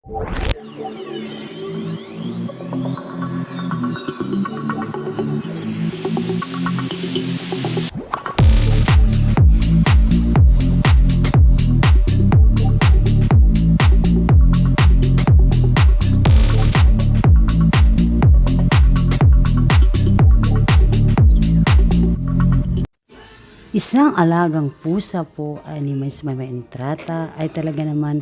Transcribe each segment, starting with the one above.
Isang alagang pusa po ni Miss Mama Entrata ay talaga naman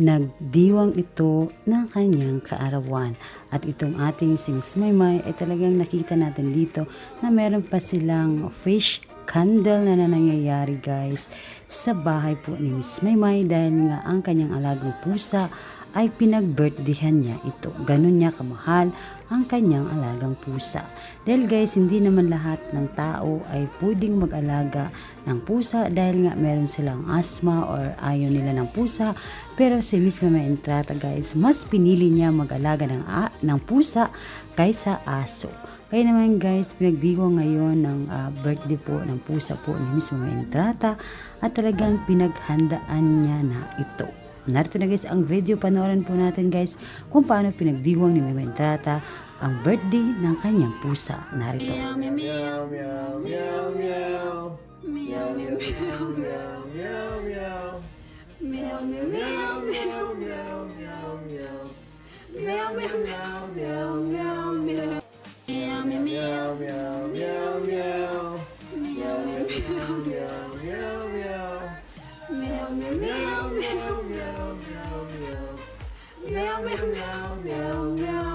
nagdiwang ito ng kanyang kaarawan. At itong ating si Miss Maymay ay talagang nakita natin dito na meron pa silang fish candle na nangyayari guys sa bahay po ni Miss Maymay dahil nga ang kanyang alagang pusa ay pinag-birthdayhan niya ito. Ganun niya kamahal ang kanyang alagang pusa. Dahil guys, hindi naman lahat ng tao ay pwedeng mag-alaga ng pusa dahil nga meron silang asthma or ayaw nila ng pusa. Pero si Miss Mama Entrata guys, mas pinili niya mag-alaga ng pusa kaysa aso. Kaya naman guys, pinagdiwang ngayon ng birthday po ng pusa po ni Miss Mama Entrata at talagang pinaghandaan niya na ito. Narito na guys ang video, panoorin po natin guys kung paano pinagdiwang ni Mama Entrata ang birthday ng kanyang pusa. Narito. Meow, meow, meow, meow, meow, meow. Meow, meow, meow, meow, meow, meow. Meow, meow, meow, meow, meow, meow, meow. Meow, meow, meow, meow, meow, meow. Meow, meow, meow, meow, meow, meow. Meow, meow, meow, meow, meow, meow. Meow, meow, meow, meow, meow, meow, meow. Meow, meow, meow, meow, meow.